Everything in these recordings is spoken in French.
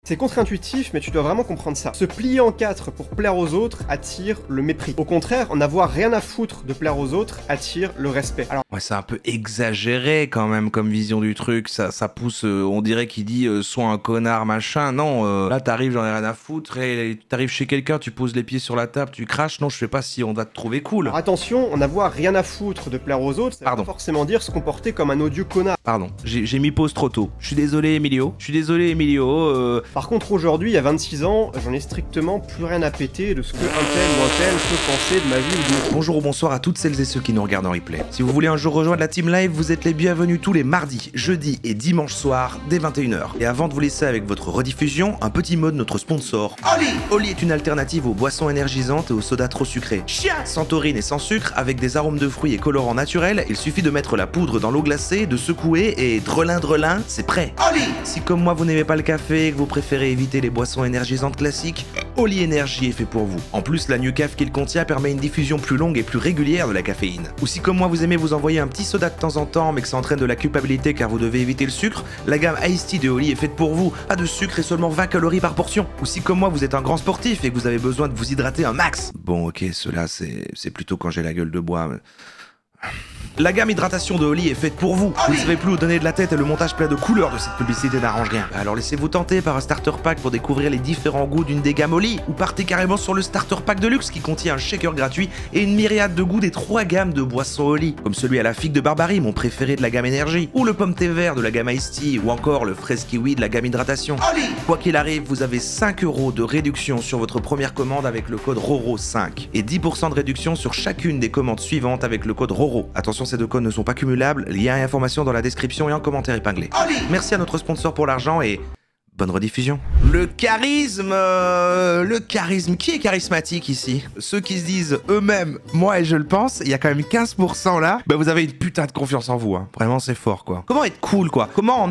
C'est contre-intuitif, mais tu dois vraiment comprendre ça. Se plier en quatre pour plaire aux autres attire le mépris. Au contraire, en avoir rien à foutre de plaire aux autres attire le respect. Alors, ouais, c'est un peu exagéré quand même comme vision du truc, ça pousse, on dirait qu'il dit sois un connard machin, non, là t'arrives, j'en ai rien à foutre, et t'arrives chez quelqu'un, tu poses les pieds sur la table, tu craches, non je sais pas si on va te trouver cool. alors attention, en avoir rien à foutre de plaire aux autres, ça veut pas forcément dire se comporter comme un odieux connard. Pardon, j'ai mis pause trop tôt. Je suis désolé Emilio. Par contre aujourd'hui, il y a 26 ans, j'en ai strictement plus rien à péter de ce que un tel ou un tel peut penser de ma vie ou de... Bonjour ou bonsoir à toutes celles et ceux qui nous regardent en replay. Si vous voulez un jour rejoindre la team live, vous êtes les bienvenus tous les mardis, jeudis et dimanches soirs dès 21 h. Et avant de vous laisser avec votre rediffusion, un petit mot de notre sponsor. Oli! Oli est une alternative aux boissons énergisantes et aux sodas trop sucrés. Chia! Sans taurine et sans sucre, avec des arômes de fruits et colorants naturels, il suffit de mettre la poudre dans l'eau glacée, de secouer et drelin, c'est prêt. Oli! Si comme moi vous n'aimez pas le café et que vous préférez éviter les boissons énergisantes classiques, Oli Energy est fait pour vous. En plus, la new caf qu'il contient permet une diffusion plus longue et plus régulière de la caféine. Ou si comme moi vous aimez vous envoyer un petit soda de temps en temps mais que ça entraîne de la culpabilité car vous devez éviter le sucre, la gamme Iced Tea de Oli est faite pour vous. Pas de sucre et seulement 20 calories par portion. Ou si comme moi vous êtes un grand sportif et que vous avez besoin de vous hydrater un max. Bon ok, cela c'est plutôt quand j'ai la gueule de bois. Mais... La gamme hydratation de Oli est faite pour vous. Vous ne savez plus où donner de la tête et le montage plein de couleurs de cette publicité n'arrange rien. Alors laissez-vous tenter par un starter pack pour découvrir les différents goûts d'une des gammes Oli. Ou partez carrément sur le starter pack de luxe qui contient un shaker gratuit et une myriade de goûts des 3 gammes de boissons Oli. Comme celui à la figue de Barbarie, mon préféré de la gamme énergie. Ou le pomme thé vert de la gamme Iced Tea. Ou encore le fraise kiwi de la gamme hydratation. Oli. Quoi qu'il arrive, vous avez 5 € de réduction sur votre première commande avec le code RORO5. Et 10% de réduction sur chacune des commandes suivantes avec le code RORO. Attention, ces 2 codes ne sont pas cumulables, lien et information dans la description et en commentaire épinglé. Merci à notre sponsor pour l'argent et bonne rediffusion. Le charisme, qui est charismatique ici? Ceux qui se disent eux-mêmes, moi et je le pense, il y a quand même 15% là, bah vous avez une putain de confiance en vous, hein. Vraiment c'est fort quoi. Comment être cool quoi? Comment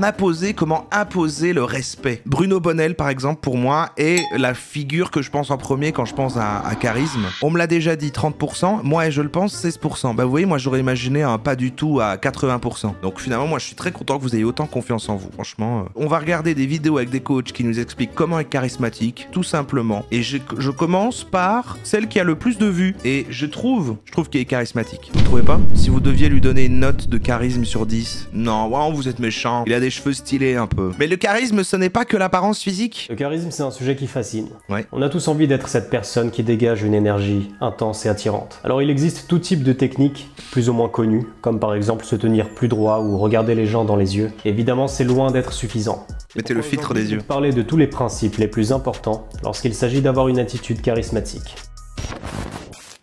imposer le respect? Bruno Bonnell par exemple pour moi est la figure que je pense en premier quand je pense à charisme. On me l'a déjà dit 30%, moi et je le pense 16%. Bah vous voyez, moi j'aurais imaginé un pas du tout à 80%. Donc finalement moi je suis très content que vous ayez autant confiance en vous, franchement. On va regarder des vidéos avec des coachs qui nous expliquent comment être charismatique, tout simplement. Et je commence par celle qui a le plus de vues. Et je trouve qu'il est charismatique. Vous trouvez pas? Si vous deviez lui donner une note de charisme sur 10, non, wow, vous êtes méchant. Il a des cheveux stylés un peu. Mais le charisme, ce n'est pas que l'apparence physique. Le charisme, c'est un sujet qui fascine. Ouais. On a tous envie d'être cette personne qui dégage une énergie intense et attirante. Alors il existe tout type de techniques, plus ou moins connues, comme par exemple se tenir plus droit ou regarder les gens dans les yeux. Évidemment, c'est loin d'être suffisant. Mettez le filtre des yeux. Parler de tous les principes les plus importants lorsqu'il s'agit d'avoir une attitude charismatique.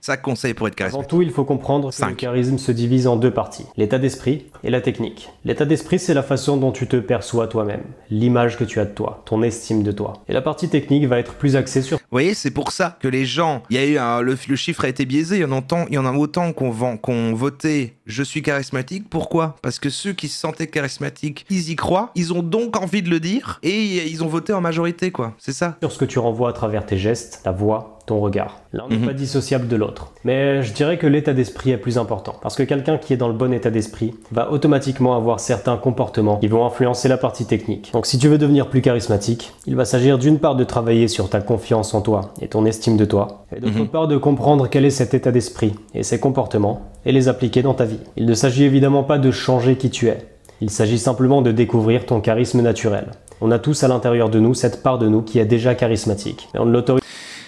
Ça conseille pour être Avant charismatique. tout, il faut comprendre que le charisme se divise en 2 parties, l'état d'esprit et la technique. L'état d'esprit, c'est la façon dont tu te perçois toi-même, l'image que tu as de toi, ton estime de toi. Et la partie technique va être plus axée sur... Vous voyez, c'est pour ça que les gens, il y a eu le chiffre a été biaisé, il y en a autant qu'on votait je suis charismatique. Pourquoi? Parce que ceux qui se sentaient charismatiques, ils y croient, ils ont donc envie de le dire et ils ont voté en majorité quoi, c'est ça. Sur ce que tu renvoies à travers tes gestes, ta voix, ton regard. L'un n'est pas dissociable de l'autre. Mais je dirais que l'état d'esprit est plus important. Parce que quelqu'un qui est dans le bon état d'esprit va automatiquement avoir certains comportements qui vont influencer la partie technique. Donc si tu veux devenir plus charismatique, il va s'agir d'une part de travailler sur ta confiance en toi et ton estime de toi, et d'autre part de comprendre quel est cet état d'esprit et ses comportements et les appliquer dans ta vie. Il ne s'agit évidemment pas de changer qui tu es. Il s'agit simplement de découvrir ton charisme naturel. On a tous à l'intérieur de nous cette part de nous qui est déjà charismatique. Et on ne l'autorise.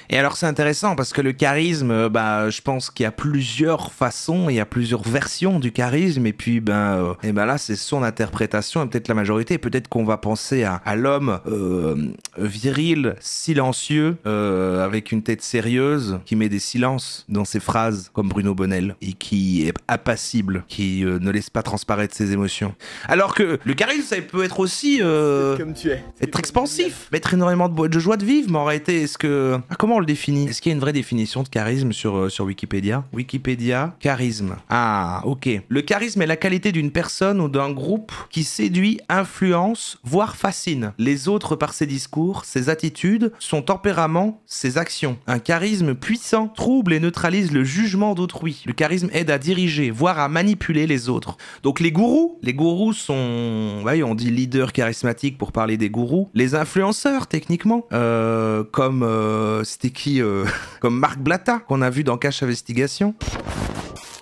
Et alors c'est intéressant parce que le charisme, je pense qu'il y a plusieurs façons, il y a plusieurs versions du charisme et puis là c'est son interprétation et peut-être la majorité. Peut-être qu'on va penser à l'homme viril, silencieux, avec une tête sérieuse, qui met des silences dans ses phrases comme Bruno Bonnell et qui est impassible, qui ne laisse pas transparaître ses émotions. Alors que le charisme ça peut être aussi comme tu es. Être expansif, mettre énormément de joie de vivre, mais en réalité est-ce que... comment comment on le définit? Est-ce qu'il y a une vraie définition de charisme sur Wikipédia? Wikipédia, charisme. Ah, ok. Le charisme est la qualité d'une personne ou d'un groupe qui séduit, influence, voire fascine les autres par ses discours, ses attitudes, son tempérament, ses actions. Un charisme puissant trouble et neutralise le jugement d'autrui. Le charisme aide à diriger, voire à manipuler les autres. Donc les gourous sont... Ouais, on dit leader charismatique pour parler des gourous. Les influenceurs, techniquement, comme... c'était qui comme Marc Blatta, qu'on a vu dans Cache Investigation.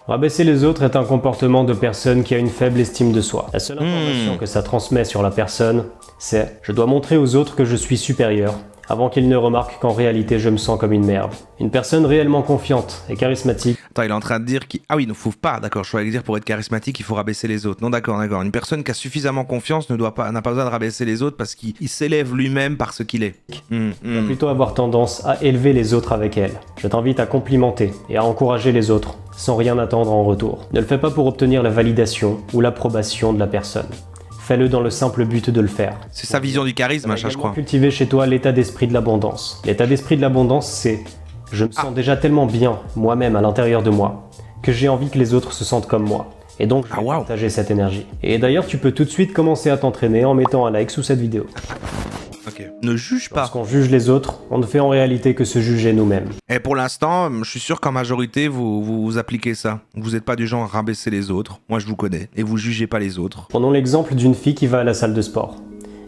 Rabaisser les autres est un comportement de personne qui a une faible estime de soi. La seule information que ça transmet sur la personne, c'est « je dois montrer aux autres que je suis supérieur ». Avant qu'ils ne remarquent qu'en réalité je me sens comme une merde. Une personne réellement confiante et charismatique... Attends, il est en train de dire qu'il... Ah oui, il ne faut pas, d'accord, je croyais dire pour être charismatique, il faut rabaisser les autres. Non, d'accord. Une personne qui a suffisamment confiance n'a pas besoin de rabaisser les autres parce qu'il s'élève lui-même par ce qu'il est. Va plutôt avoir tendance à élever les autres avec elle. Je t'invite à complimenter et à encourager les autres, sans rien attendre en retour. Ne le fais pas pour obtenir la validation ou l'approbation de la personne. Fais-le dans le simple but de le faire. C'est sa vision du charisme, machin, je crois. Cultiver chez toi l'état d'esprit de l'abondance. L'état d'esprit de l'abondance, c'est « je me sens déjà tellement bien, moi-même, à l'intérieur de moi, que j'ai envie que les autres se sentent comme moi. Et donc, je vais partager cette énergie. » Et d'ailleurs, tu peux tout de suite commencer à t'entraîner en mettant un like sous cette vidéo. Ok. Ne juge pas. Lorsqu'on juge les autres, on ne fait en réalité que se juger nous-mêmes. Et pour l'instant, je suis sûr qu'en majorité, vous appliquez ça. Vous n'êtes pas du genre à rabaisser les autres. Moi, je vous connais. Et vous jugez pas les autres. Prenons l'exemple d'une fille qui va à la salle de sport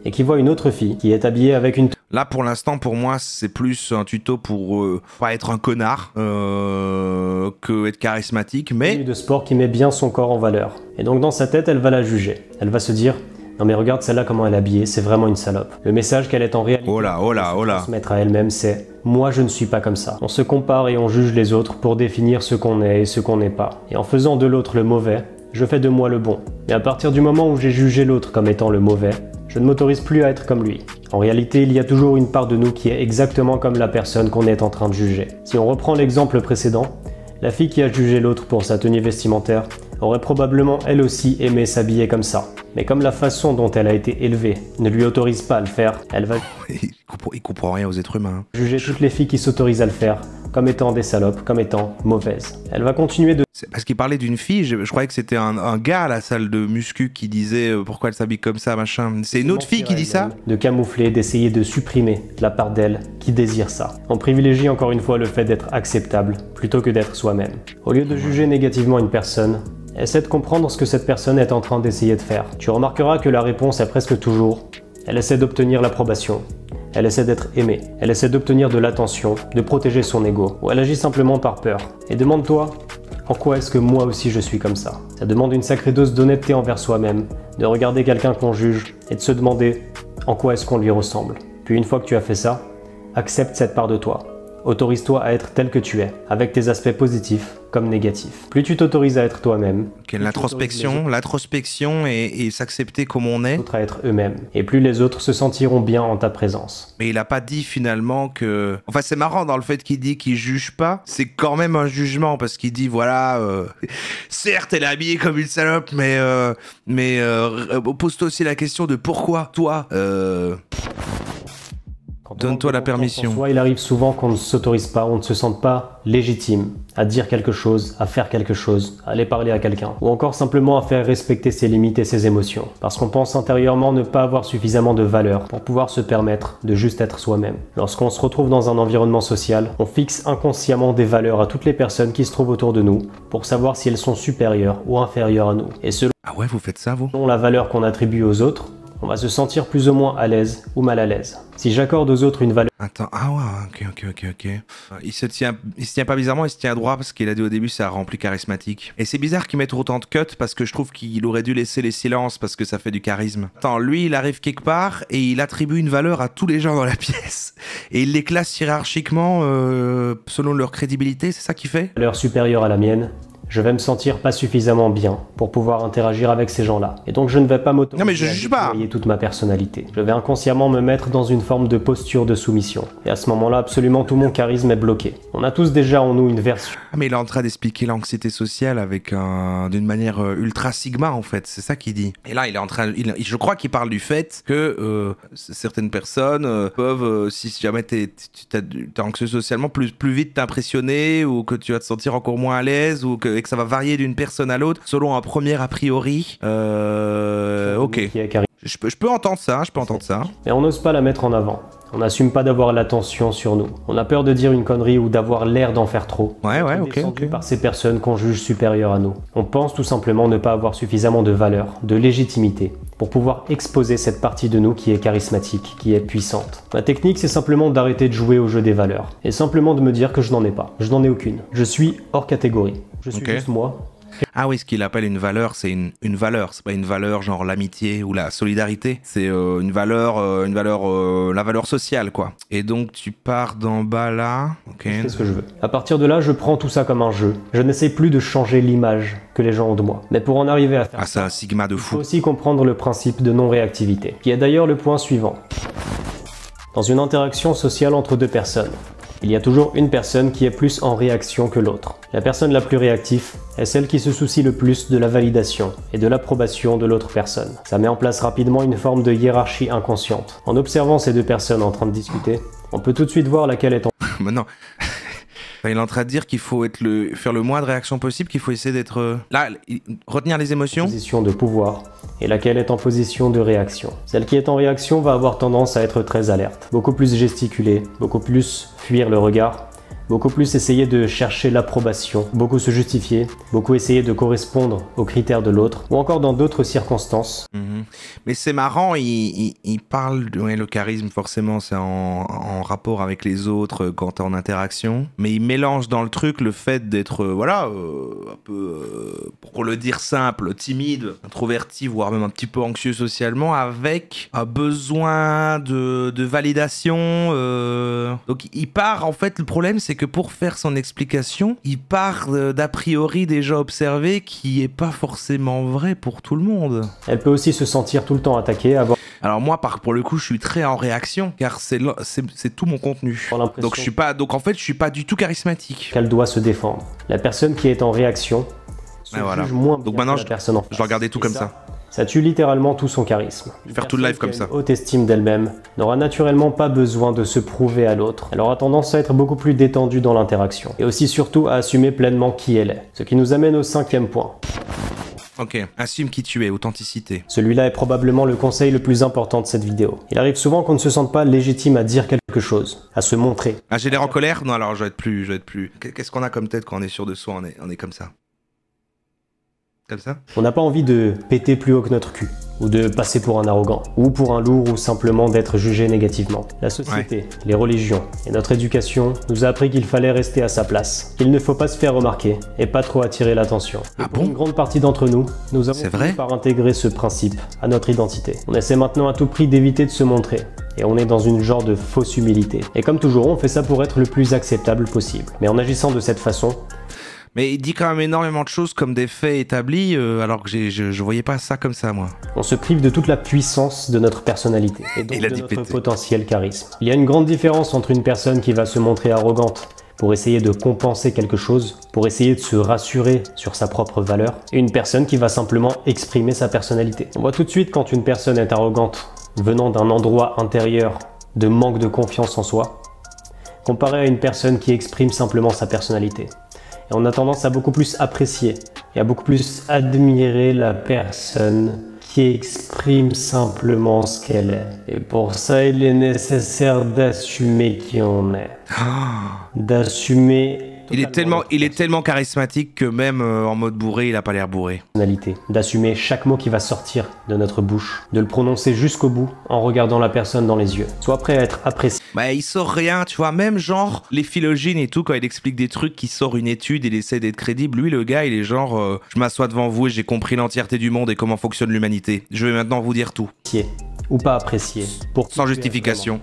et qui voit une autre fille qui est habillée avec une... Là, pour l'instant, pour moi, c'est plus un tuto pour pas être un connard que être charismatique, mais... de sport qui met bien son corps en valeur. Et donc, dans sa tête, elle va la juger. Elle va se dire... Non mais regarde celle-là comment elle est habillée, c'est vraiment une salope. Le message qu'elle est en réalité transmettre à elle-même, c'est « Moi je ne suis pas comme ça ». On se compare et on juge les autres pour définir ce qu'on est et ce qu'on n'est pas. Et en faisant de l'autre le mauvais, je fais de moi le bon. Mais à partir du moment où j'ai jugé l'autre comme étant le mauvais, je ne m'autorise plus à être comme lui. En réalité, il y a toujours une part de nous qui est exactement comme la personne qu'on est en train de juger. Si on reprend l'exemple précédent, la fille qui a jugé l'autre pour sa tenue vestimentaire aurait probablement elle aussi aimé s'habiller comme ça. Mais comme la façon dont elle a été élevée ne lui autorise pas à le faire, elle va... Il comprend rien aux êtres humains. Juger toutes les filles qui s'autorisent à le faire comme étant des salopes, comme étant mauvaises. Elle va continuer de... C'est parce qu'il parlait d'une fille, je croyais que c'était un gars à la salle de muscu qui disait pourquoi elle s'habille comme ça, machin. C'est une autre fille qui dit ça? De camoufler, d'essayer de supprimer la part d'elle qui désire ça. On privilégie encore une fois le fait d'être acceptable plutôt que d'être soi-même. Au lieu de juger négativement une personne, essaie de comprendre ce que cette personne est en train d'essayer de faire. Tu remarqueras que la réponse est presque toujours « Elle essaie d'obtenir l'approbation ». Elle essaie d'être aimée, elle essaie d'obtenir de l'attention, de protéger son ego, ou elle agit simplement par peur. Et demande-toi, en quoi est-ce que moi aussi je suis comme ça? Ça demande une sacrée dose d'honnêteté envers soi-même, de regarder quelqu'un qu'on juge et de se demander en quoi est-ce qu'on lui ressemble. Puis une fois que tu as fait ça, accepte cette part de toi. Autorise-toi à être tel que tu es, avec tes aspects positifs comme négatifs. Plus tu t'autorises à être toi-même, l'introspection et s'accepter comme on est. À être eux-mêmes. Et plus les autres se sentiront bien en ta présence. Mais il a pas dit finalement que... Enfin, c'est marrant dans le fait qu'il dit qu'il juge pas. C'est quand même un jugement parce qu'il dit voilà, certes, elle est habillée comme une salope, mais pose-toi aussi la question de pourquoi toi. Donne-toi la permission. Soit il arrive souvent qu'on ne s'autorise pas, on ne se sente pas légitime à dire quelque chose, à faire quelque chose, à aller parler à quelqu'un, ou encore simplement à faire respecter ses limites et ses émotions, parce qu'on pense intérieurement ne pas avoir suffisamment de valeur pour pouvoir se permettre de juste être soi-même. Lorsqu'on se retrouve dans un environnement social, on fixe inconsciemment des valeurs à toutes les personnes qui se trouvent autour de nous pour savoir si elles sont supérieures ou inférieures à nous. Et selon ouais, vous faites ça, vous? La valeur qu'on attribue aux autres, on va se sentir plus ou moins à l'aise ou mal à l'aise. Si j'accorde aux autres une valeur... Attends, ah ouais, ok. Il se tient pas bizarrement, il se tient droit parce qu'il a dit au début ça rempli charismatique. Et c'est bizarre qu'il mette autant de cuts parce que je trouve qu'il aurait dû laisser les silences parce que ça fait du charisme. Attends, lui il arrive quelque part et il attribue une valeur à tous les gens dans la pièce. Et il les classe hiérarchiquement selon leur crédibilité, c'est ça qu'il fait? Valeur supérieure à la mienne, je vais me sentir pas suffisamment bien pour pouvoir interagir avec ces gens-là. Et donc je ne vais pas m'autoriser à déployer toute ma personnalité. Je vais inconsciemment me mettre dans une forme de posture de soumission. Et à ce moment-là, absolument tout mon charisme est bloqué. On a tous déjà en nous une version. Ah, mais il est en train d'expliquer l'anxiété sociale avec d'une manière ultra sigma en fait, c'est ça qu'il dit. Et là, il est en train, je crois qu'il parle du fait que certaines personnes peuvent, si jamais t'es anxieux socialement, plus vite t'impressionner ou que tu vas te sentir encore moins à l'aise ou et que ça va varier d'une personne à l'autre selon un premier a priori. Ok. Je peux entendre ça, Mais on n'ose pas la mettre en avant. On n'assume pas d'avoir l'attention sur nous. On a peur de dire une connerie ou d'avoir l'air d'en faire trop. Ouais, ok. Par ces personnes qu'on juge supérieures à nous. On pense tout simplement ne pas avoir suffisamment de valeur, de légitimité, pour pouvoir exposer cette partie de nous qui est charismatique, qui est puissante. Ma technique, c'est simplement d'arrêter de jouer au jeu des valeurs. Et simplement de me dire que je n'en ai pas. Je n'en ai aucune. Je suis hors catégorie. Je suis juste moi. Ah oui, ce qu'il appelle une valeur, c'est une valeur. C'est pas une valeur genre l'amitié ou la solidarité. C'est une valeur, la valeur sociale, quoi. Et donc, tu pars d'en bas là. Ok. Je fais ce que je veux. À partir de là, je prends tout ça comme un jeu. Je n'essaie plus de changer l'image que les gens ont de moi. Mais pour en arriver à faire ça, c'est un sigma de fou. Il faut aussi comprendre le principe de non-réactivité, qui est d'ailleurs le point suivant. Dans une interaction sociale entre deux personnes, il y a toujours une personne qui est plus en réaction que l'autre. La personne la plus réactive est celle qui se soucie le plus de la validation et de l'approbation de l'autre personne. Ça met en place rapidement une forme de hiérarchie inconsciente. En observant ces deux personnes en train de discuter, on peut tout de suite voir laquelle est en... Mais non. Il est en train de dire qu'il faut faire le moins de réactions possible, qu'il faut essayer d'être... Là, retenir les émotions. Position de pouvoir, et laquelle est en position de réaction. Celle qui est en réaction va avoir tendance à être très alerte, beaucoup plus gesticuler, beaucoup plus fuir le regard, beaucoup plus essayer de chercher l'approbation, beaucoup se justifier, beaucoup essayer de correspondre aux critères de l'autre, ou encore dans d'autres circonstances. Mais c'est marrant, il parle de le charisme, forcément, c'est en rapport avec les autres quand t'es en interaction, mais il mélange dans le truc le fait d'être, un peu, pour le dire simple, timide, introverti, voire même un petit peu anxieux socialement, avec un besoin de validation. Donc il part, en fait, le problème, c'est que pour faire son explication, il part d'a priori déjà observé qui est pas forcément vrai pour tout le monde. Elle peut aussi se sentir tout le temps attaquée, avoir... Alors moi, pour le coup, je suis très en réaction, car c'est tout mon contenu. Donc en fait, je suis pas du tout charismatique. Qu'elle doit se défendre. La personne qui est en réaction se juge moins bien que la personne en face. Je dois regarder tout comme ça. Ça tue littéralement tout son charisme. Faire tout le live comme ça. Une haute estime d'elle-même n'aura naturellement pas besoin de se prouver à l'autre. Elle aura tendance à être beaucoup plus détendue dans l'interaction. Et aussi surtout à assumer pleinement qui elle est. Ce qui nous amène au 5e point. Ok, assume qui tu es, authenticité. Celui-là est probablement le conseil le plus important de cette vidéo. Il arrive souvent qu'on ne se sente pas légitime à dire quelque chose, à se montrer. Ah, j'ai l'air en colère? Non, alors je vais être plus. Qu'est-ce qu'on a comme tête quand on est sûr de soi? On est comme ça. Comme ça? On n'a pas envie de péter plus haut que notre cul, ou de passer pour un arrogant, ou pour un lourd, ou simplement d'être jugé négativement. La société, les religions et notre éducation nous a appris qu'il fallait rester à sa place, qu'il ne faut pas se faire remarquer et pas trop attirer l'attention. Ah pour bon? une grande partie d'entre nous, nous avons fini par intégrer ce principe à notre identité. On essaie maintenant à tout prix d'éviter de se montrer. Et on est dans une genre de fausse humilité. Et comme toujours, on fait ça pour être le plus acceptable possible. Mais en agissant de cette façon... Mais il dit quand même énormément de choses comme des faits établis, alors que je voyais pas ça comme ça, moi. On se prive de toute la puissance de notre personnalité, et donc de notre potentiel charisme. Il y a une grande différence entre une personne qui va se montrer arrogante pour essayer de compenser quelque chose, pour essayer de se rassurer sur sa propre valeur, et une personne qui va simplement exprimer sa personnalité. On voit tout de suite quand une personne est arrogante, venant d'un endroit intérieur de manque de confiance en soi, comparé à une personne qui exprime simplement sa personnalité. Et on a tendance à beaucoup plus apprécier et à beaucoup plus admirer la personne qui exprime simplement ce qu'elle est. Et pour ça, il est nécessaire d'assumer qui on est. D'assumer... Il est tellement charismatique que même en mode bourré, il a pas l'air bourré. D'assumer chaque mot qui va sortir de notre bouche, de le prononcer jusqu'au bout en regardant la personne dans les yeux. Sois prêt à être apprécié. Bah il sort rien, tu vois, même genre les philogènes et tout, quand il explique des trucs, qui sort une étude, il essaie d'être crédible. Lui, le gars, il est genre, je m'assois devant vous et j'ai compris l'entièreté du monde et comment fonctionne l'humanité. Je vais maintenant vous dire tout. Ou pas apprécié. Sans justification.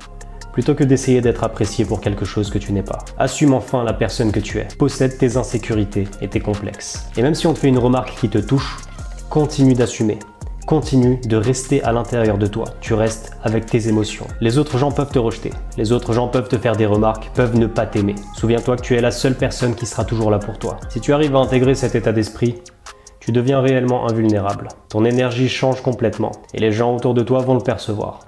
plutôt que d'essayer d'être apprécié pour quelque chose que tu n'es pas. Assume enfin la personne que tu es. Possède tes insécurités et tes complexes. Et même si on te fait une remarque qui te touche, continue d'assumer. Continue de rester à l'intérieur de toi. Tu restes avec tes émotions. Les autres gens peuvent te rejeter. Les autres gens peuvent te faire des remarques, peuvent ne pas t'aimer. Souviens-toi que tu es la seule personne qui sera toujours là pour toi. Si tu arrives à intégrer cet état d'esprit, tu deviens réellement invulnérable. Ton énergie change complètement et les gens autour de toi vont le percevoir.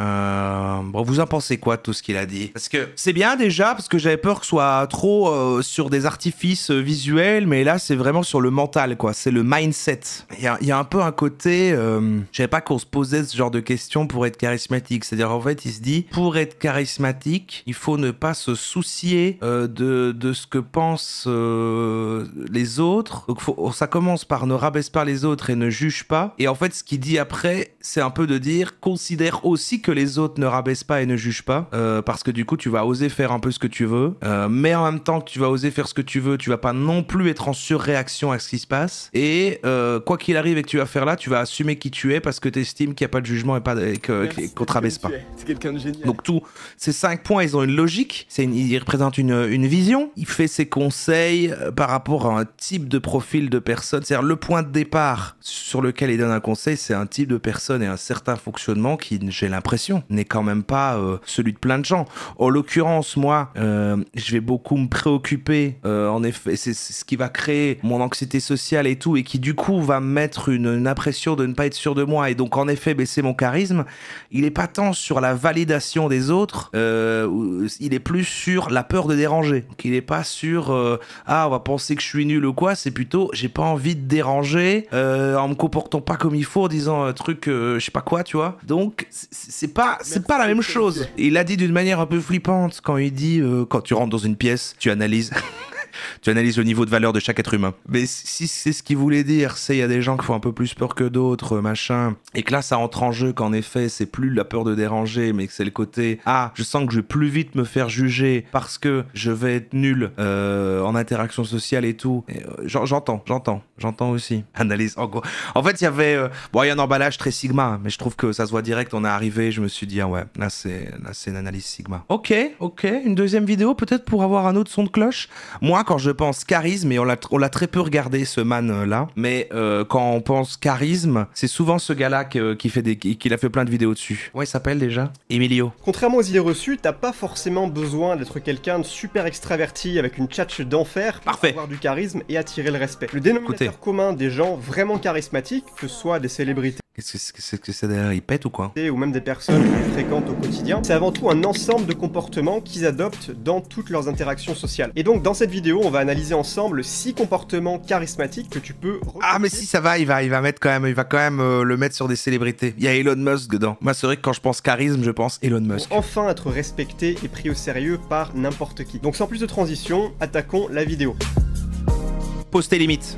Bon, vous en pensez quoi de tout ce qu'il a dit? Parce que c'est bien déjà, parce que j'avais peur que ce soit trop sur des artifices visuels, mais là c'est vraiment sur le mental, quoi. C'est le mindset. Il y a un peu un côté... je savais pas qu'on se posait ce genre de questions pour être charismatique. C'est-à-dire en fait, il se dit, pour être charismatique, il faut ne pas se soucier de ce que pensent les autres. Donc ça commence par ne rabaisser par les autres et ne juge pas. Et en fait, ce qu'il dit après, c'est un peu de dire, considère aussi que les autres ne rabaissent pas et ne jugent pas, parce que du coup, tu vas oser faire un peu ce que tu veux, mais en même temps que tu vas oser faire ce que tu veux, tu vas pas non plus être en surréaction à ce qui se passe. Et quoi qu'il arrive et que tu vas faire là, tu vas assumer qui tu es parce que tu estimes qu'il n'y a pas de jugement et qu'on te rabaisse pas. C'est quelqu'un de génial. Donc tous ces 5 points, ils ont une logique, ils représentent une vision. Il fait ses conseils par rapport à un type de profil de personne. C'est-à-dire le point de départ sur lequel il donne un conseil, c'est un type de personne et un certain fonctionnement qui, j'ai l'impression, n'est quand même pas celui de plein de gens. En l'occurrence, moi, je vais beaucoup me préoccuper, en effet, c'est ce qui va créer mon anxiété sociale et tout, et qui du coup va me mettre une impression de ne pas être sûr de moi, et donc en effet baisser mon charisme. Il est pas tant sur la validation des autres, il est plus sur la peur de déranger. Donc il est pas sur ah, on va penser que je suis nul ou quoi, c'est plutôt j'ai pas envie de déranger en me comportant pas comme il faut, en disant un truc je sais pas quoi, tu vois. Donc c'est pas la même chose. Il l'a dit d'une manière un peu flippante quand il dit quand tu rentres dans une pièce, tu analyses tu analyses le niveau de valeur de chaque être humain. Mais si c'est ce qu'il voulait dire, c'est il y a des gens qui font un peu plus peur que d'autres, machin, et que là ça entre en jeu qu'en effet c'est plus la peur de déranger, mais que c'est le côté ah, je sens que je vais plus vite me faire juger parce que je vais être nul en interaction sociale et tout. J'entends aussi. Analyse en gros. En fait, il y avait bon, il y a un emballage très Sigma, mais je trouve que ça se voit direct. On est arrivé, je me suis dit ah ouais, là c'est une analyse Sigma. Ok, une deuxième vidéo peut-être pour avoir un autre son de cloche. Moi, quand je pense charisme, et on l'a très peu regardé ce man là, mais quand on pense charisme, c'est souvent ce gars-là qui a fait plein de vidéos dessus. Ouais, il s'appelle déjà Emilio. Contrairement aux idées reçues, t'as pas forcément besoin d'être quelqu'un de super extraverti avec une tchatche d'enfer pour avoir du charisme et attirer le respect. Le dénominateur commun des gens vraiment charismatiques, que ce soit des célébrités, Qu'est-ce que c'est derrière? Ils pètent ou quoi? Ou même des personnes qu'ils fréquentent au quotidien, c'est avant tout un ensemble de comportements qu'ils adoptent dans toutes leurs interactions sociales. Et donc dans cette vidéo, on va analyser ensemble 6 comportements charismatiques que tu peux... Ah mais si, ça va, il va quand même le mettre sur des célébrités. Il y a Elon Musk dedans. Moi c'est vrai que quand je pense charisme, je pense Elon Musk. Pour enfin être respecté et pris au sérieux par n'importe qui. Donc sans plus de transition, attaquons la vidéo. Pose tes limites.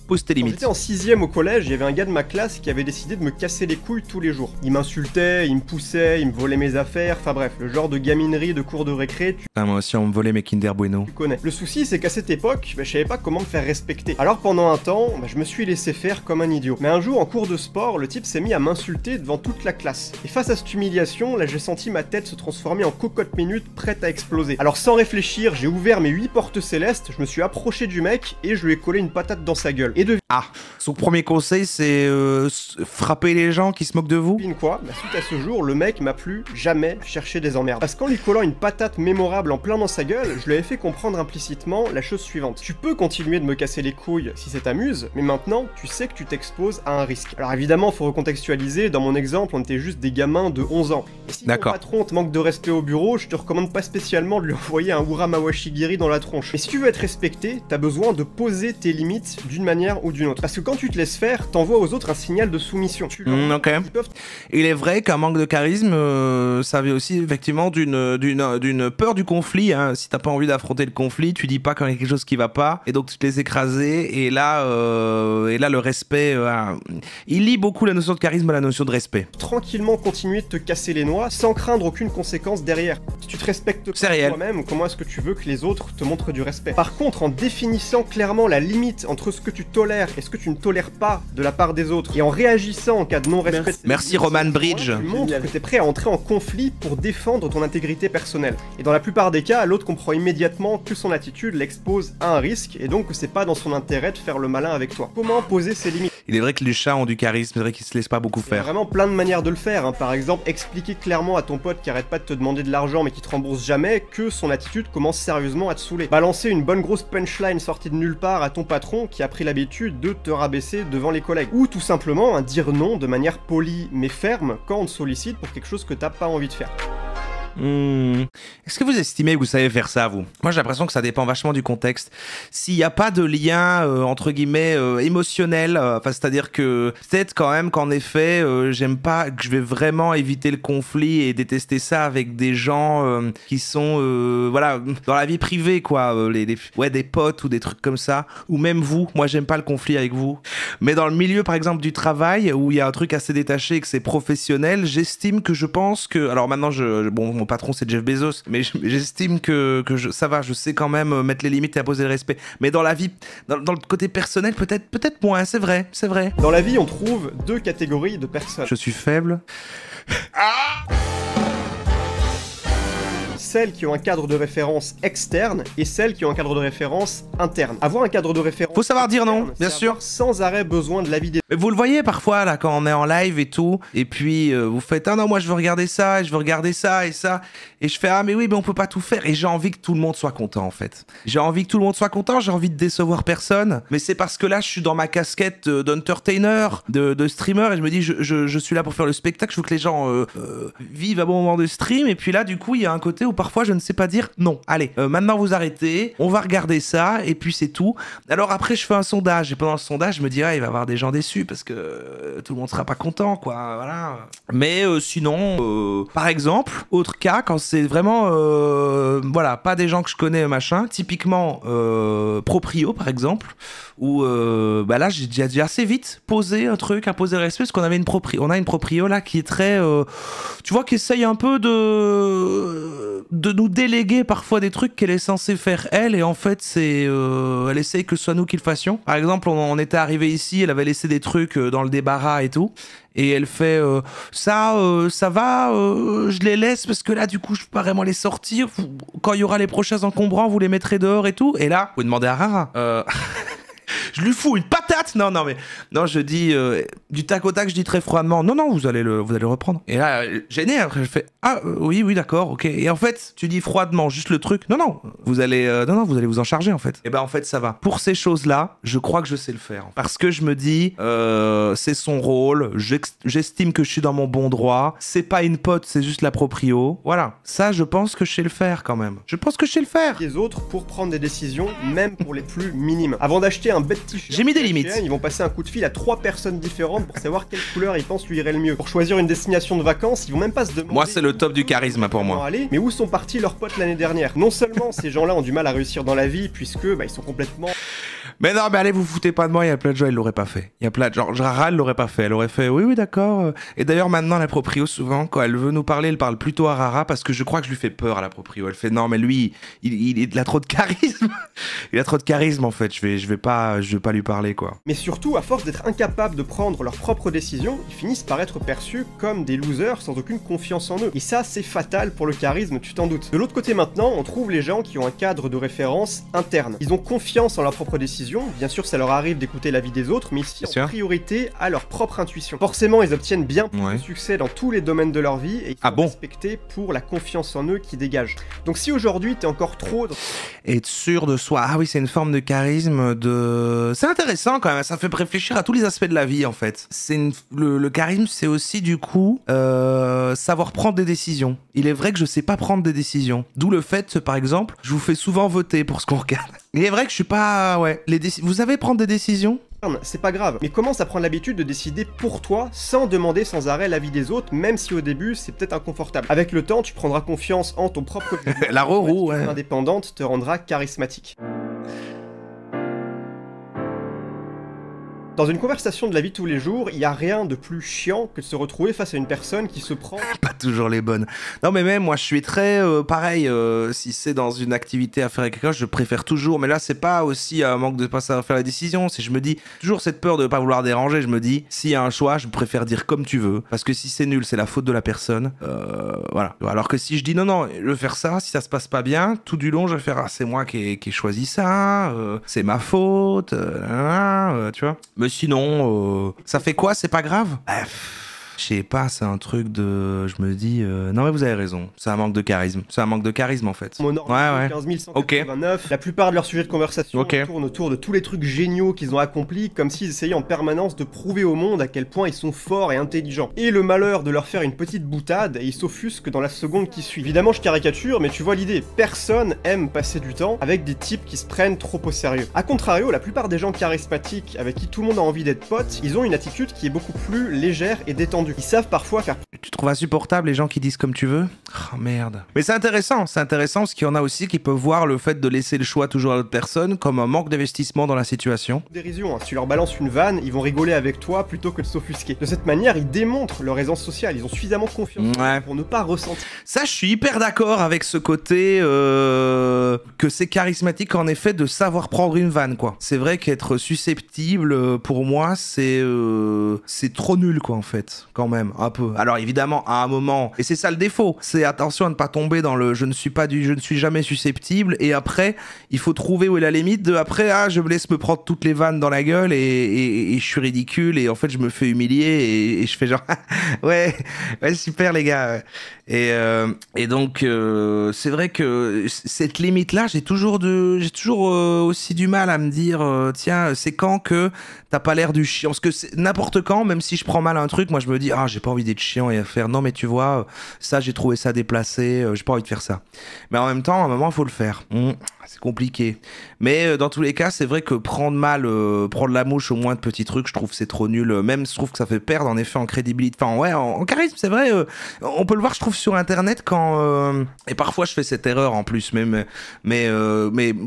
Quand j'étais en 6ème au collège, il y avait un gars de ma classe qui avait décidé de me casser les couilles tous les jours. Il m'insultait, il me poussait, il me volait mes affaires, enfin bref, le genre de gaminerie de cours de récré, moi aussi on me volait mes Kinder Bueno. Tu connais. Le souci c'est qu'à cette époque, je savais pas comment me faire respecter. Alors pendant un temps, je me suis laissé faire comme un idiot. Mais un jour en cours de sport, le type s'est mis à m'insulter devant toute la classe. Et face à cette humiliation, là j'ai senti ma tête se transformer en cocotte minute prête à exploser. Alors sans réfléchir, j'ai ouvert mes 8 portes célestes, je me suis approché du mec et je lui ai collé une patate dans sa gueule. Et son premier conseil c'est frapper les gens qui se moquent de vous. Quoi, suite à ce jour, le mec m'a plus jamais cherché des emmerdes. Parce qu'en lui collant une patate mémorable en plein dans sa gueule, je lui avais fait comprendre implicitement la chose suivante. Tu peux continuer de me casser les couilles si ça t'amuse, mais maintenant, tu sais que tu t'exposes à un risque. Alors évidemment, faut recontextualiser, dans mon exemple, on était juste des gamins de 11 ans. Et si ton patron te manque de respect au bureau, je te recommande pas spécialement de lui envoyer un Ura Mawashigiri dans la tronche. Mais si tu veux être respecté, t'as besoin de poser tes limites d'une manière ou d'une autre. Parce que quand tu te laisses faire, t'envoies aux autres un signal de soumission. Il est vrai qu'un manque de charisme, ça vient aussi effectivement d'une peur du conflit. Hein. Si t'as pas envie d'affronter le conflit, tu dis pas quand il y a quelque chose qui va pas, et donc tu te laisses écraser. Et là, le respect, il lie beaucoup la notion de charisme à la notion de respect. Tranquillement continuer de te casser les noix sans craindre aucune conséquence derrière. Si tu te respectes pas toi-même, comment est-ce que tu veux que les autres te montrent du respect? Par contre, en définissant clairement la limite entre ce que tu tolères tolères et ce que tu ne tolères pas de la part des autres. Et en réagissant en cas de non-respect... Merci Roman Bridge. Tu montres que tu es prêt à entrer en conflit pour défendre ton intégrité personnelle. Et dans la plupart des cas, l'autre comprend immédiatement que son attitude l'expose à un risque et donc que c'est pas dans son intérêt de faire le malin avec toi. Comment poser ses limites? Il est vrai que les chats ont du charisme, c'est vrai qu'ils se laissent pas beaucoup Il y a faire. vraiment plein de manières de le faire, hein. Par exemple, expliquer clairement à ton pote qui arrête pas de te demander de l'argent mais qui te rembourse jamais que son attitude commence sérieusement à te saouler. Balancer une bonne grosse punchline sortie de nulle part à ton patron qui a pris l'habitude de te rabaisser devant les collègues. Ou tout simplement dire non de manière polie mais ferme quand on te sollicite pour quelque chose que t'as pas envie de faire. Est-ce que vous estimez que vous savez faire ça, vous? Moi, j'ai l'impression que ça dépend vachement du contexte. S'il n'y a pas de lien, entre guillemets, émotionnel, c'est-à-dire que peut-être quand même qu'en effet, j'aime pas, que je vais vraiment éviter le conflit et détester ça avec des gens qui sont, voilà, dans la vie privée, quoi, ouais, des potes ou des trucs comme ça, ou même vous. Moi, j'aime pas le conflit avec vous. Mais dans le milieu, par exemple, du travail, où il y a un truc assez détaché et que c'est professionnel, j'estime que je pense que... Alors maintenant, bon, mon patron, c'est Jeff Bezos, mais j'estime que ça va, je sais quand même mettre les limites et imposer le respect. Mais dans la vie, dans le côté personnel, peut-être moins, c'est vrai. Dans la vie, on trouve deux catégories de personnes. Je suis faible. Celles qui ont un cadre de référence externe et celles qui ont un cadre de référence interne. Avoir un cadre de référence... Faut savoir dire non, bien sûr. Sans arrêt besoin de l'avis des... Mais vous le voyez parfois, là, quand on est en live et tout, et puis vous faites « Ah non, moi je veux regarder ça, et je veux regarder ça, et ça... » Et je fais « Ah mais oui, mais on peut pas tout faire. » Et j'ai envie que tout le monde soit content, en fait. J'ai envie que tout le monde soit content, j'ai envie de décevoir personne. Mais c'est parce que là, je suis dans ma casquette d'entertainer, de streamer, et je me dis je suis là pour faire le spectacle, je veux que les gens vivent un bon moment de stream, et puis là, du coup, il y a un côté où parfois je ne sais pas dire non. Allez, maintenant vous arrêtez, on va regarder ça, et puis c'est tout. Alors après, je fais un sondage, et pendant le sondage, je me dis, il va y avoir des gens déçus, parce que tout le monde sera pas content, quoi, voilà. Mais sinon, par exemple, autre cas, quand c'est vraiment, voilà, pas des gens que je connais, machin, typiquement Proprio, par exemple, où là, j'ai déjà assez vite posé un truc, imposé le respect, parce qu'on avait on a une Proprio, là, qui est très, tu vois, qui essaye un peu de nous déléguer parfois des trucs qu'elle est censée faire elle, et en fait elle essaye que ce soit nous qui le fassions. Par exemple, on était arrivé ici, elle avait laissé des trucs dans le débarras et tout, et elle fait ça va, je les laisse parce que là du coup je peux pas vraiment les sortir, quand il y aura les prochains encombrants vous les mettrez dehors et tout, et là vous demandez à Rara. Je lui fous une patate. Non, je dis du tac au tac, je dis très froidement non, vous allez le reprendre. Et là, gêné, après je fais oui, d'accord, ok. Et en fait, tu dis froidement juste le truc. Non, vous allez vous en charger en fait. Et ben en fait, ça va. Pour ces choses-là, je crois que je sais le faire. Parce que je me dis, c'est son rôle. J'estime que je suis dans mon bon droit. C'est pas une pote, c'est juste la proprio. Voilà. Ça, je pense que je sais le faire quand même. Je pense que je sais le faire. Les autres pour prendre des décisions, même pour les plus minimes. Avant d'acheter un bête t-shirt, j'ai mis des limites. Ils vont passer un coup de fil à 3 personnes différentes pour savoir quelle couleur ils pensent lui irait le mieux. Pour choisir une destination de vacances, ils vont même pas se demander... Moi, c'est le top du charisme pour moi. Aller, mais où sont partis leurs potes l'année dernière? Non seulement ces gens-là ont du mal à réussir dans la vie, puisque ils sont complètement... Mais non, mais allez, vous foutez pas de moi, il y a plein de gens, ils l'auraient pas fait. Il y a plein de gens, Rara, elle l'aurait pas fait. Elle aurait fait, oui, d'accord. Et d'ailleurs, maintenant, la proprio, souvent, quand elle veut nous parler, elle parle plutôt à Rara, parce que je crois que je lui fais peur à la proprio. Elle fait, non, mais lui, il a trop de charisme. Il a trop de charisme, en fait. Je vais pas lui parler, quoi. Mais surtout, à force d'être incapables de prendre leurs propres décisions, ils finissent par être perçus comme des losers sans aucune confiance en eux. Et ça, c'est fatal pour le charisme, tu t'en doutes. De l'autre côté maintenant, on trouve les gens qui ont un cadre de référence interne. Ils ont confiance en leurs propres décisions. Bien sûr, ça leur arrive d'écouter l'avis des autres, mais ici, en priorité à leur propre intuition. Forcément, ils obtiennent bien plus de succès dans tous les domaines de leur vie et ils sont respectés pour la confiance en eux qui dégagent. Donc si aujourd'hui, t'es encore trop... Être sûr de soi, ah oui, c'est une forme de charisme, c'est intéressant quand même, ça fait réfléchir à tous les aspects de la vie en fait. Le charisme, c'est aussi du coup savoir prendre des décisions. Il est vrai que je sais pas prendre des décisions. D'où le fait, par exemple, je vous fais souvent voter pour ce qu'on regarde. Il est vrai que je suis pas... Ouais, vous savez prendre des décisions ? C'est pas grave, mais commence à prendre l'habitude de décider pour toi sans demander sans arrêt l'avis des autres, même si au début c'est peut-être inconfortable. Avec le temps, tu prendras confiance en ton propre jugement. La roue, ouais. Indépendante te rendra charismatique. Dans une conversation de la vie de tous les jours, il y a rien de plus chiant que de se retrouver face à une personne qui se prend... Pas toujours les bonnes. Non mais même moi je suis très pareil, si c'est dans une activité à faire avec quelqu'un, je préfère toujours, mais là c'est pas aussi un manque de pas savoir faire la décision, c'est je me dis, toujours cette peur de pas vouloir déranger, je me dis, s'il y a un choix, je préfère dire comme tu veux, parce que si c'est nul, c'est la faute de la personne, voilà. Alors que si je dis non, je vais faire ça, si ça se passe pas bien, tout du long je vais faire, ah, c'est moi qui ai choisi ça, c'est ma faute, tu vois. Mais sinon, ça fait quoi, c'est pas grave? Je sais pas, c'est un truc de... Je me dis... Non mais vous avez raison, c'est un manque de charisme. C'est un manque de charisme en fait. Ouais. 15 189. La plupart de leurs sujets de conversation tournent autour de tous les trucs géniaux qu'ils ont accomplis, comme s'ils essayaient en permanence de prouver au monde à quel point ils sont forts et intelligents. Et le malheur de leur faire une petite boutade, et ils s'offusquent dans la seconde qui suit. Évidemment je caricature, mais tu vois l'idée. Personne aime passer du temps avec des types qui se prennent trop au sérieux. A contrario, la plupart des gens charismatiques avec qui tout le monde a envie d'être potes, ils ont une attitude qui est beaucoup plus légère et détendue. Ils savent parfois faire... Tu trouves insupportable les gens qui disent comme tu veux? Oh merde. Mais c'est intéressant parce qu'il y en a aussi qui peuvent voir le fait de laisser le choix toujours à l'autre personne comme un manque d'investissement dans la situation. Dérision, hein. Si tu leur balances une vanne, ils vont rigoler avec toi plutôt que de s'offusquer. De cette manière, ils démontrent leur aisance sociale, ils ont suffisamment confiance pour ne pas ressentir. Ça, je suis hyper d'accord avec ce côté que c'est charismatique en effet de savoir prendre une vanne, quoi. C'est vrai qu'être susceptible, pour moi, c'est trop nul, quoi, en fait. Quand même, un peu. Alors évidemment, à un moment, et c'est ça le défaut, c'est attention à ne pas tomber dans le je ne suis jamais susceptible, et après, il faut trouver où est la limite de après, ah, je me laisse me prendre toutes les vannes dans la gueule et je suis ridicule, et en fait, je me fais humilier, et je fais genre, ouais, super les gars. Et donc, c'est vrai que cette limite-là, j'ai toujours aussi du mal à me dire, tiens, c'est quand que t'as pas l'air du chiant, parce que n'importe quand, même si je prends mal un truc, moi je me dis, ah, j'ai pas envie d'être chiant et à faire, non mais tu vois, ça j'ai trouvé ça déplacé, j'ai pas envie de faire ça. Mais en même temps, à un moment, il faut le faire. C'est compliqué. Mais dans tous les cas, c'est vrai que prendre la mouche au moins de petits trucs, je trouve que c'est trop nul. Même, je trouve que ça fait perdre en effet en crédibilité. Enfin, ouais, en charisme, c'est vrai. On peut le voir, je trouve, sur Internet quand... Et parfois, je fais cette erreur en plus, mais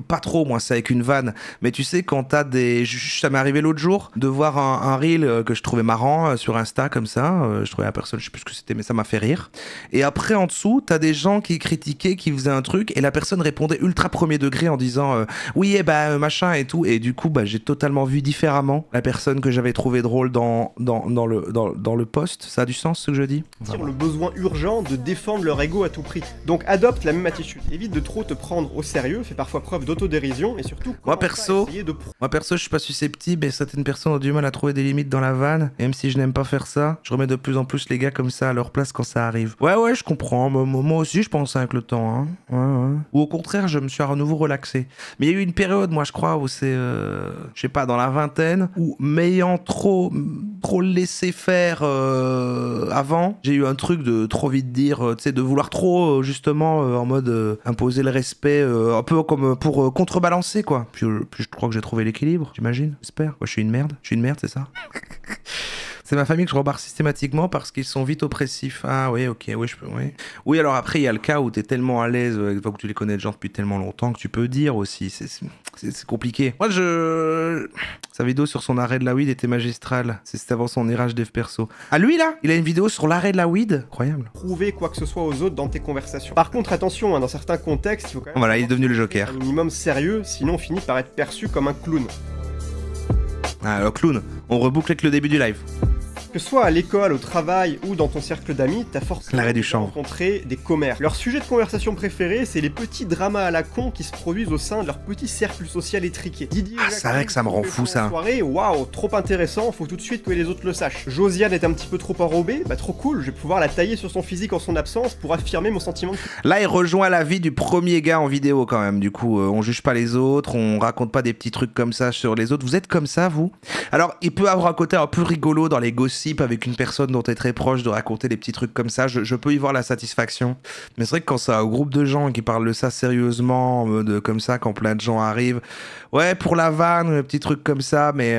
pas trop, moi, c'est avec une vanne. Mais tu sais, quand t'as des... Ça m'est arrivé l'autre jour de voir un reel que je trouvais marrant sur Insta, comme ça. Je trouvais la personne, je sais plus ce que c'était, mais ça m'a fait rire. Et après, en dessous, t'as des gens qui critiquaient, qui faisaient un truc, et la personne répondait ultra premier degré en disant oui, machin et tout. Et du coup, j'ai totalement vu différemment la personne que j'avais trouvé drôle dans le post. Ça a du sens, ce que je dis? Voilà. Le besoin urgent de défendre leur ego à tout prix. Donc adopte la même attitude. Évite de trop te prendre au sérieux, fais parfois preuve d'autodérision et surtout... Moi perso, je suis pas susceptible et certaines personnes ont du mal à trouver des limites dans la vanne. Et même si je n'aime pas faire ça, je remets de plus en plus les gars comme ça à leur place quand ça arrive. Ouais, je comprends. Moi aussi, je pense avec le temps. Hein. Ouais. Ou au contraire, je me suis à nouveau relaxé. Mais il y a eu une période, moi, je crois, où c'est, je sais pas, dans la vingtaine, où m'ayant trop laissé faire avant, j'ai eu un truc de trop vite dire, tu sais, de vouloir trop, justement, en mode imposer le respect, un peu comme pour contrebalancer, quoi. Puis je crois que j'ai trouvé l'équilibre, j'imagine, j'espère. Je suis une merde, c'est ça? C'est ma famille que je rebarre systématiquement parce qu'ils sont vite oppressifs. Ah oui, ok, oui, oui. Oui, alors après, il y a le cas où t'es tellement à l'aise, que tu les connais de gens depuis tellement longtemps que tu peux dire aussi. C'est compliqué. Moi, sa vidéo sur son arrêt de la weed était magistrale. C'était avant son irage dev perso. Ah, lui, là, il a une vidéo sur l'arrêt de la weed? Incroyable. Prouver quoi que ce soit aux autres dans tes conversations. Par contre, attention, hein, dans certains contextes, il faut quand même... Voilà, il est devenu le Joker. Un minimum sérieux, sinon on finit par être perçu comme un clown. Ah, le clown. On reboucle avec le début du live. Que ce soit à l'école, au travail ou dans ton cercle d'amis, t'as forcément rencontré des commères. Leur sujet de conversation préféré, c'est les petits dramas à la con qui se produisent au sein de leur petit cercle social étriqué. Didier, c'est vrai que ça me rend fou ça. Soirée, waouh, trop intéressant, faut tout de suite que les autres le sachent. Josiane est un petit peu trop enrobée, trop cool, je vais pouvoir la tailler sur son physique en son absence pour affirmer mon sentiment de... Là, il rejoint la vie du premier gars en vidéo quand même, du coup, on juge pas les autres, on raconte pas des petits trucs comme ça sur les autres. Vous êtes comme ça, vous? Alors, il peut avoir un côté un peu rigolo dans les gossips gossip avec une personne dont tu es très proche, de raconter des petits trucs comme ça, je peux y voir la satisfaction. Mais c'est vrai que quand c'est un groupe de gens qui parlent de ça sérieusement, comme ça, quand plein de gens arrivent, ouais, pour la vanne, un petit truc comme ça, mais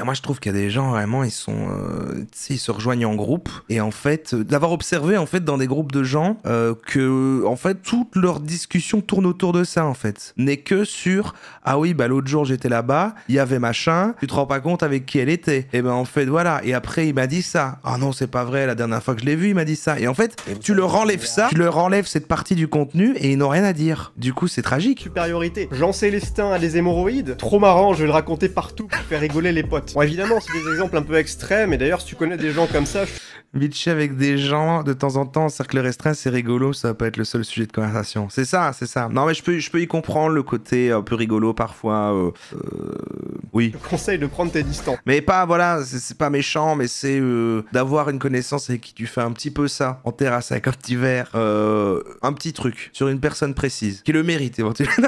moi je trouve qu'il y a des gens vraiment, ils se rejoignent en groupe, et en fait, d'avoir observé en fait dans des groupes de gens que en fait toute leur discussion tourne autour de ça en fait, n'est que sur ah oui bah l'autre jour j'étais là-bas, il y avait machin, tu te rends pas compte avec qui elle était, et ben en fait voilà, et après il m'a dit ça, ah non c'est pas vrai, la dernière fois que je l'ai vu il m'a dit ça, et en fait tu leur enlèves ça, tu leur enlèves cette partie du contenu et ils n'ont rien à dire, du coup c'est tragique. Supériorité. Jean Célestin a des hémorroïdes, trop marrant, je vais le raconter partout pour faire rigoler les potes. Bon évidemment c'est des exemples un peu extrêmes, et d'ailleurs si tu connais des gens comme ça, Bitcher avec des gens de temps en temps en cercle restreint, c'est rigolo, ça va pas être le seul sujet de conversation. C'est ça, c'est ça. Non mais je peux y comprendre le côté un peu rigolo parfois. Oui. je te conseille de prendre tes distances. Mais pas, voilà, c'est pas méchant, mais c'est d'avoir une connaissance avec qui tu fais un petit peu ça, en terrasse avec un petit verre, un petit truc, sur une personne précise, qui le mérite éventuellement.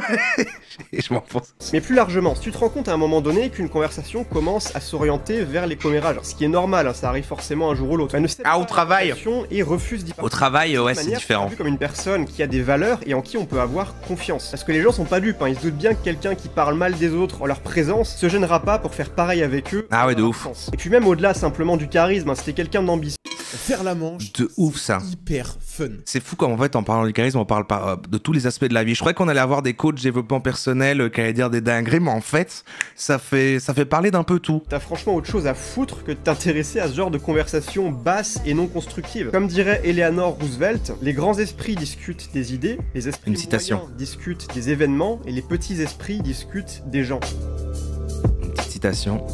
Je m'enfonce. Mais plus largement, si tu te rends compte à un moment donné qu'une conversation commence à s'orienter vers les commérages, ce qui est normal, hein, ça arrive forcément un jour ou l'autre. Au travail. Et refuse d'y Au travail, ouais, c'est différent. Vu comme une personne qui a des valeurs et en qui on peut avoir confiance. Parce que les gens sont pas dupes, hein, ils se doutent bien que quelqu'un qui parle mal des autres en leur présence se gênera pas pour faire pareil avec eux. Ah ouais, de ouf. Et puis même au-delà simplement du charisme, hein, c'était quelqu'un d'ambitieux. Faire la manche, de ouf ça. Hyper fun. C'est fou comme en fait en parlant du charisme on parle pas de tous les aspects de la vie. Je croyais qu'on allait avoir des coachs développement personnel qui allaient dire des dingueries, mais en fait ça fait parler d'un peu tout. T'as franchement autre chose à foutre que de t'intéresser à ce genre de conversation basse et non constructive. Comme dirait Eleanor Roosevelt, les grands esprits discutent des idées, les esprits moyens discutent des événements et les petits esprits discutent des gens. Une petite citation.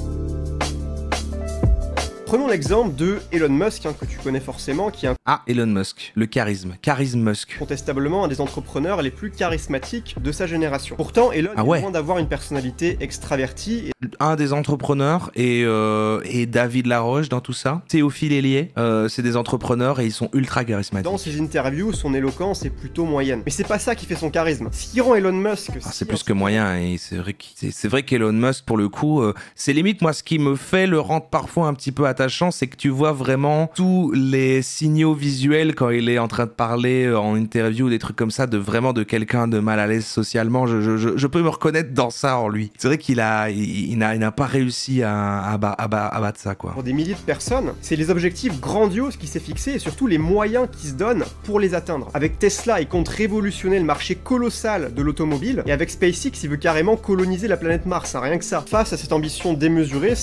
Prenons l'exemple de Elon Musk, hein, que tu connais forcément, qui est Elon Musk, le charisme Musk. Incontestablement un des entrepreneurs les plus charismatiques de sa génération. Pourtant, Elon est loin d'avoir une personnalité extravertie. Un des entrepreneurs et David Laroche dans tout ça. Théophile Hélier, c'est des entrepreneurs et ils sont ultra charismatiques. Dans ses interviews, son éloquence est plutôt moyenne. Mais c'est pas ça qui fait son charisme. Ce qui rend Elon Musk... c'est plus que moyen, et c'est vrai qu'Elon Musk, pour le coup, c'est limite, moi, ce qui me fait le rendre parfois un petit peu attachant, c'est que tu vois vraiment tous les signaux visuels quand il est en train de parler en interview, des trucs comme ça, de quelqu'un de mal à l'aise socialement. Je peux me reconnaître dans ça en lui. C'est vrai qu'il n'a pas réussi à battre ça, quoi. Pour des milliers de personnes, c'est les objectifs grandioses qu'il s'est fixés et surtout les moyens qu'il se donne pour les atteindre. Avec Tesla, il compte révolutionner le marché colossal de l'automobile, et avec SpaceX, il veut carrément coloniser la planète Mars, hein, rien que ça. Face à cette ambition démesurée,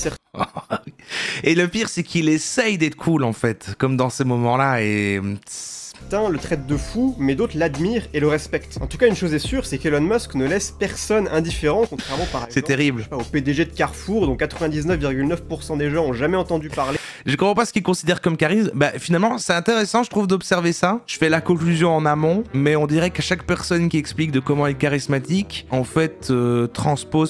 et le pire, c'est qu'il essaye d'être cool, en fait, comme dans ces moments-là, et... certains le traitent de fou, mais d'autres l'admirent et le respectent. En tout cas, une chose est sûre, c'est qu'Elon Musk ne laisse personne indifférent, contrairement par exemple terrible. Au PDG de Carrefour, dont 99,9% des gens ont jamais entendu parler. Je comprends pas ce qu'il considère comme charisme. Bah finalement, c'est intéressant, je trouve, d'observer ça. Je fais la conclusion en amont, mais on dirait qu'à chaque personne qui explique de comment être charismatique, en fait,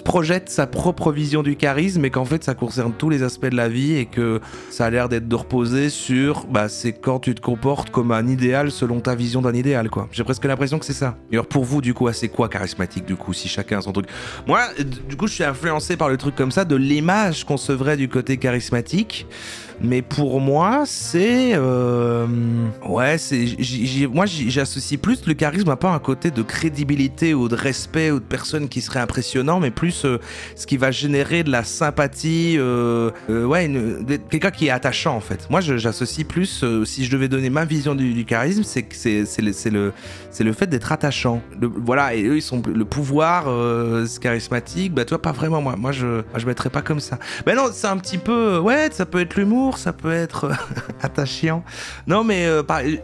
projette sa propre vision du charisme, et qu'en fait, ça concerne tous les aspects de la vie, et que ça a l'air d'être de reposer sur, c'est quand tu te comportes comme un idéal selon ta vision d'un idéal, quoi. J'ai presque l'impression que c'est ça. Et alors pour vous, du coup, c'est quoi charismatique, du coup, si chacun a son truc? Moi, du coup, je suis influencé par le truc comme ça, de l'image qu'on se ferait du côté charismatique. Mais pour moi, c'est... moi, j'associe plus le charisme à pas un côté de crédibilité ou de respect ou de personne qui serait impressionnant, mais plus ce qui va générer de la sympathie, quelqu'un qui est attachant, en fait. Moi, j'associe plus, si je devais donner ma vision du charisme, c'est le fait d'être attachant. Voilà, et eux, ils sont le pouvoir charismatique, bah toi, pas vraiment, moi je mettrais pas comme ça. Ben non, c'est un petit peu... Ouais, ça peut être l'humour, ça peut être attachant. Non, mais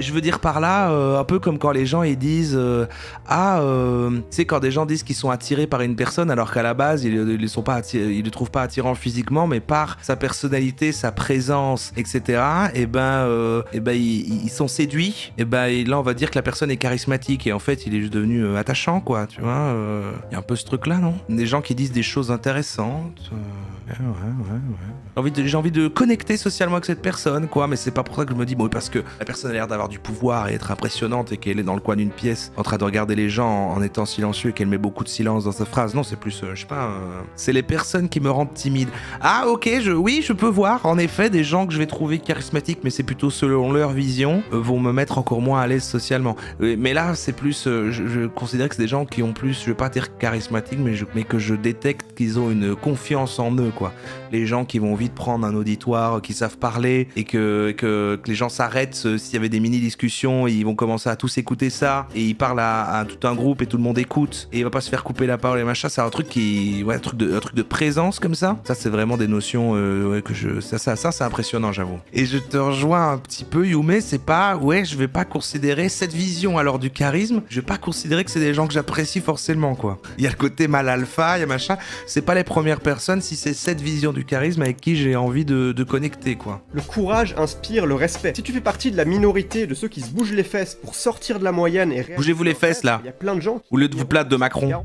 je veux dire par là, un peu comme quand les gens ils disent tu sais, quand des gens disent qu'ils sont attirés par une personne alors qu'à la base ils le trouvent pas attirant physiquement, mais par sa personnalité, sa présence, etc. Et ils sont séduits. Et là on va dire que la personne est charismatique, et en fait il est juste devenu attachant, quoi. Tu vois, il y a un peu ce truc là, non? Des gens qui disent des choses intéressantes. Ouais. J'ai envie de connecter socialement socialement avec cette personne, quoi, mais c'est pas pour ça que je me dis, bon, parce que la personne a l'air d'avoir du pouvoir et être impressionnante et qu'elle est dans le coin d'une pièce en train de regarder les gens en étant silencieux et qu'elle met beaucoup de silence dans sa phrase. Non, c'est plus, je sais pas, c'est les personnes qui me rendent timide. Ah, ok, oui, je peux voir, en effet, des gens que je vais trouver charismatiques, mais c'est plutôt selon leur vision, vont me mettre encore moins à l'aise socialement. Mais là, c'est plus, je considère que c'est des gens qui ont plus, je vais pas dire charismatique, mais que je détecte qu'ils ont une confiance en eux, quoi. Les gens qui vont vite prendre un auditoire, qui savent parler, et que les gens s'arrêtent s'il y avait des mini-discussions, ils vont commencer à tous écouter ça, et ils parlent à tout un groupe et tout le monde écoute, et il va pas se faire couper la parole et machin. C'est un truc qui, ouais, un truc de présence comme ça. Ça, c'est vraiment des notions ouais, ça c'est impressionnant, j'avoue. Et je te rejoins un petit peu, Yume, c'est pas, ouais, je vais pas considérer cette vision alors du charisme, je vais pas considérer que c'est des gens que j'apprécie forcément, quoi. Il y a le côté mal alpha, il y a machin, c'est pas les premières personnes, si c'est cette vision du charisme avec qui j'ai envie de connecter, quoi. Le courage inspire le respect. Si tu fais partie de la minorité de ceux qui se bougent les fesses pour sortir de la moyenne et bougez-vous les fesses, là. Il y a plein de gens au lieu de vous plaindre de Macron.